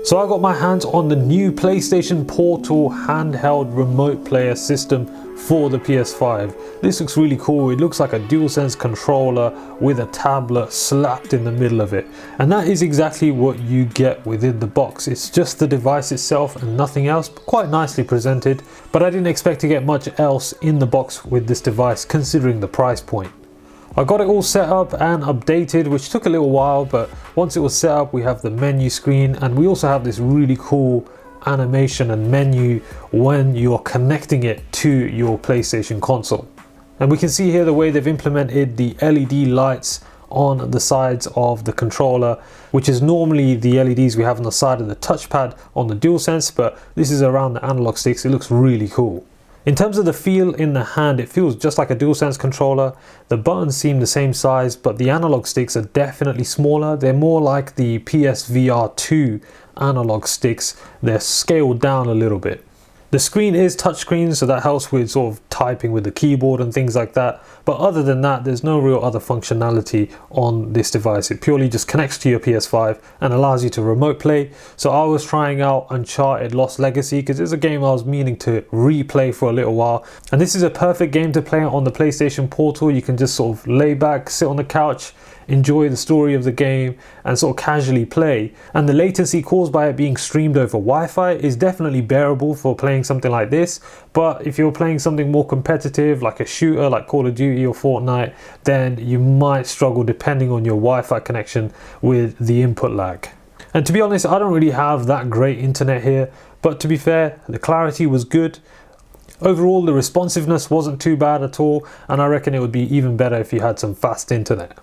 So I got my hands on the new PlayStation Portal handheld remote player system for the PS5. This looks really cool. It looks like a DualSense controller with a tablet slapped in the middle of it. And that is exactly what you get within the box. It's just the device itself and nothing else, quite nicely presented. But I didn't expect to get much else in the box with this device considering the price point. I got it all set up and updated, which took a little while, but once it was set up, we have the menu screen and we also have this really cool animation and menu when you're connecting it to your PlayStation console. And we can see here the way they've implemented the LED lights on the sides of the controller, which is normally the LEDs we have on the side of the touchpad on the DualSense, but this is around the analog sticks. It looks really cool. In terms of the feel in the hand, it feels just like a DualSense controller. The buttons seem the same size, but the analog sticks are definitely smaller. They're more like the PSVR 2 analog sticks. They're scaled down a little bit. The screen is touchscreen, so that helps with sort of typing with the keyboard and things like that. But other than that, there's no real other functionality on this device. It purely just connects to your PS5 and allows you to remote play. So I was trying out Uncharted Lost Legacy because it's a game I was meaning to replay for a little while. And this is a perfect game to play on the PlayStation Portal. You can just sort of lay back, sit on the couch, enjoy the story of the game and sort of casually play. And the latency caused by it being streamed over Wi-Fi is definitely bearable for playing something like this. But if you're playing something more competitive like a shooter like Call of Duty or Fortnite, then you might struggle depending on your Wi-Fi connection with the input lag. And to be honest, I don't really have that great internet here, but to be fair, the clarity was good. Overall, the responsiveness wasn't too bad at all, and I reckon it would be even better if you had some fast internet.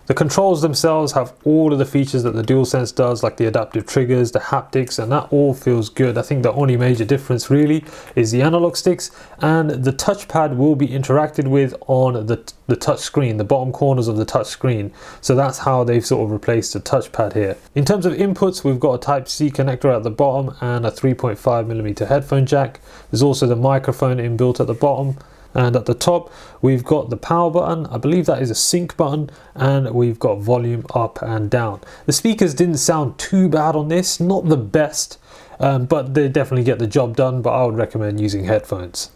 The controls themselves have all of the features that the DualSense does, like the adaptive triggers, the haptics, and that all feels good. I think the only major difference really is the analog sticks, and the touchpad will be interacted with on the touch screen, the bottom corners of the touch screen. So that's how they've sort of replaced the touchpad here. In terms of inputs, we've got a Type-C connector at the bottom and a 3.5mm headphone jack. There's also the microphone inbuilt at the bottom. And at the top, we've got the power button. I believe that is a sync button, and we've got volume up and down. The speakers didn't sound too bad on this, not the best, but they definitely get the job done, but I would recommend using headphones.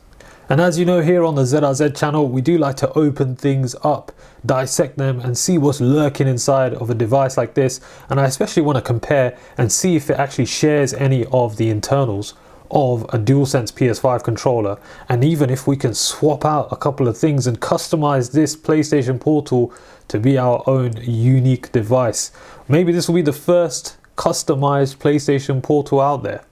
And as you know, here on the ZRZ channel, we do like to open things up, dissect them and see what's lurking inside of a device like this. And I especially want to compare and see if it actually shares any of the internals of a DualSense PS5 controller, and even if we can swap out a couple of things and customize this PlayStation Portal to be our own unique device. Maybe this will be the first customized PlayStation Portal out there.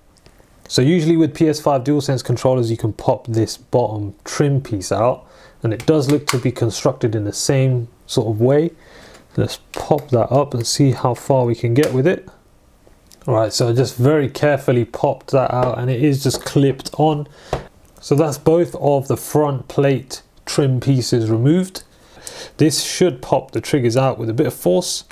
So usually with PS5 DualSense controllers, you can pop this bottom trim piece out, and it does look to be constructed in the same sort of way. Let's pop that up and see how far we can get with it. Alright, so I just very carefully popped that out and it is just clipped on. So that's both of the front plate trim pieces removed. This should pop the triggers out with a bit of force.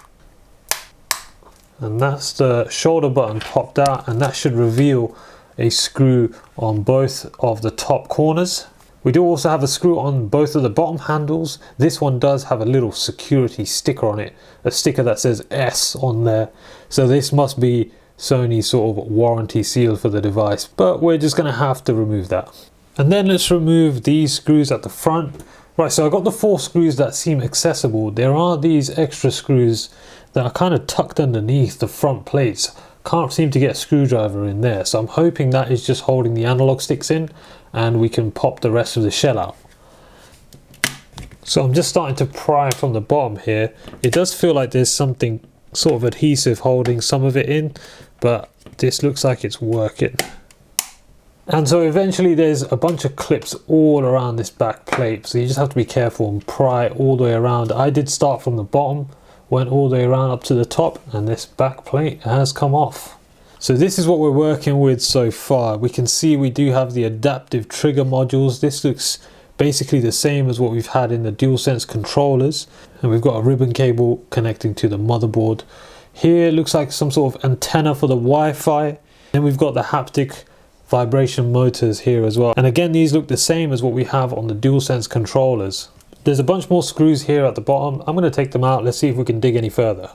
And that's the shoulder button popped out, and that should reveal a screw on both of the top corners. We do also have a screw on both of the bottom handles. This one does have a little security sticker on it, a sticker that says S on there. So this must be Sony's sort of warranty seal for the device, but we're just going to have to remove that. And then let's remove these screws at the front. Right, so I got the 4 screws that seem accessible. There are these extra screws that are kind of tucked underneath the front plates. Can't seem to get a screwdriver in there, so I'm hoping that is just holding the analog sticks in and we can pop the rest of the shell out. So I'm just starting to pry from the bottom here. It does feel like there's something sort of adhesive holding some of it in, but this looks like it's working. And so eventually there's a bunch of clips all around this back plate, so you just have to be careful and pry all the way around. I did start from the bottom, went all the way around up to the top, and this back plate has come off. So this is what we're working with so far. We can see we do have the adaptive trigger modules. This looks basically the same as what we've had in the DualSense controllers, and we've got a ribbon cable connecting to the motherboard. Here it looks like some sort of antenna for the Wi-Fi. Then we've got the haptic vibration motors here as well, and again these look the same as what we have on the DualSense controllers. There's a bunch more screws here at the bottom. I'm going to take them out. Let's see if we can dig any further.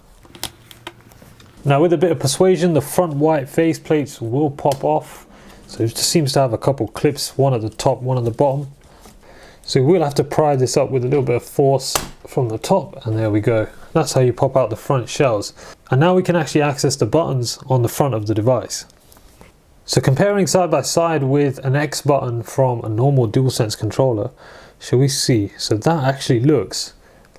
Now with a bit of persuasion, the front white face plates will pop off. So it just seems to have a couple clips, one at the top, one at the bottom. So we'll have to pry this up with a little bit of force from the top, and there we go. That's how you pop out the front shells. And now we can actually access the buttons on the front of the device. So comparing side by side with an X button from a normal DualSense controller, shall we see? So that actually looks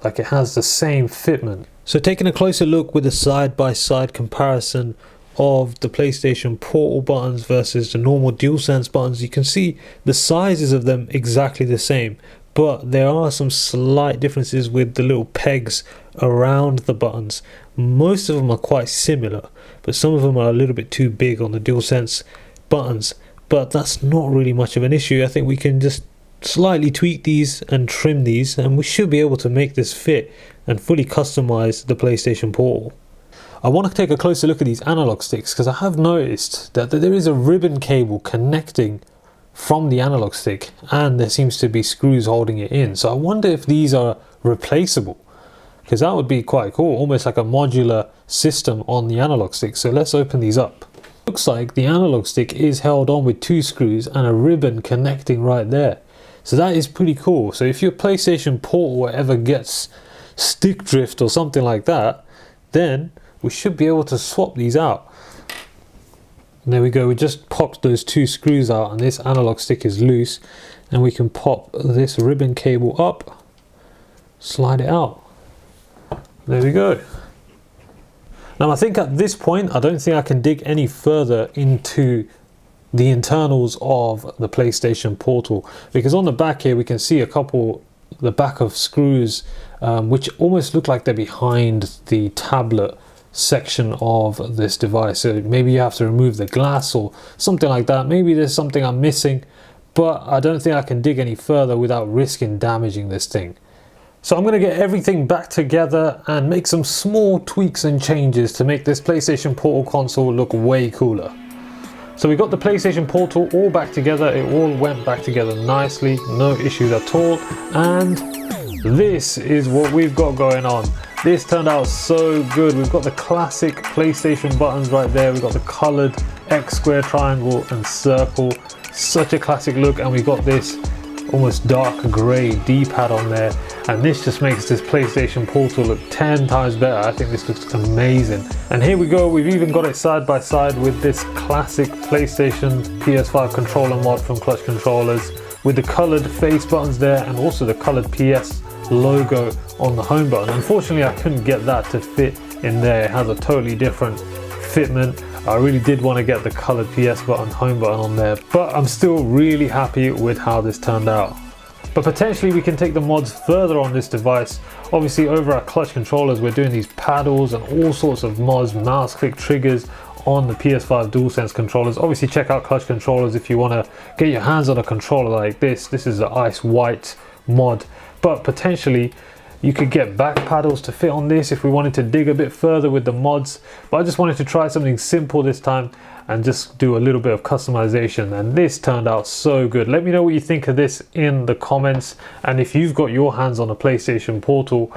like it has the same fitment. So taking a closer look with a side by side comparison of the PlayStation Portal buttons versus the normal DualSense buttons, you can see the sizes of them exactly the same, but there are some slight differences with the little pegs around the buttons. Most of them are quite similar, but some of them are a little bit too big on the DualSense buttons, but that's not really much of an issue. I think we can just slightly tweak these and trim these, and we should be able to make this fit and fully customize the PlayStation Portal. I want to take a closer look at these analog sticks, because I have noticed that there is a ribbon cable connecting from the analog stick, and there seems to be screws holding it in. So I wonder if these are replaceable, because that would be quite cool, almost like a modular system on the analog stick. So let's open these up. Looks like the analog stick is held on with 2 screws and a ribbon connecting right there. So that is pretty cool. So if your PlayStation Portal ever gets stick drift or something like that, then we should be able to swap these out. And there we go, we just popped those 2 screws out and this analog stick is loose, and we can pop this ribbon cable up, slide it out. There we go. Now I think at this point I don't think I can dig any further into the internals of the PlayStation Portal, because on the back here we can see the back of screws which almost look like they're behind the tablet section of this device. So maybe you have to remove the glass or something like that. Maybe there's something I'm missing, but I don't think I can dig any further without risking damaging this thing. So I'm going to get everything back together and make some small tweaks and changes to make this PlayStation Portal console look way cooler. So we got the PlayStation Portal all back together. It all went back together nicely, no issues at all. And this is what we've got going on. This turned out so good. We've got the classic PlayStation buttons right there. We've got the colored X, square, triangle and circle. Such a classic look. And we got this almost dark grey D-pad on there. And this just makes this PlayStation Portal look 10 times better. I think this looks amazing. And here we go. We've even got it side by side with this classic PlayStation PS5 controller mod from Clutch Controllers, with the colored face buttons there and also the colored PS logo on the home button. Unfortunately I couldn't get that to fit in there. It has a totally different fitment. I really did want to get the colored PS button, home button on there, but I'm still really happy with how this turned out. But potentially we can take the mods further on this device. Obviously over at Clutch Controllers we're doing these paddles and all sorts of mods, mouse click triggers on the PS5 DualSense controllers. Obviously check out Clutch Controllers if you want to get your hands on a controller like this. This is the ice white mod, but potentially you could get back paddles to fit on this if we wanted to dig a bit further with the mods. But I just wanted to try something simple this time and just do a little bit of customization, and this turned out so good. Let me know what you think of this in the comments, and if you've got your hands on a PlayStation Portal,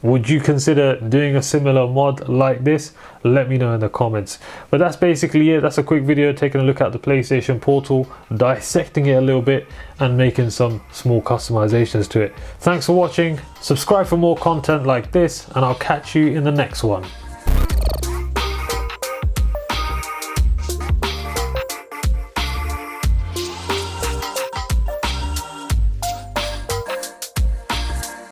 would you consider doing a similar mod like this? Let me know in the comments. But that's basically it. That's a quick video taking a look at the PlayStation Portal, dissecting it a little bit and making some small customizations to it. Thanks for watching. Subscribe for more content like this, and I'll catch you in the next one.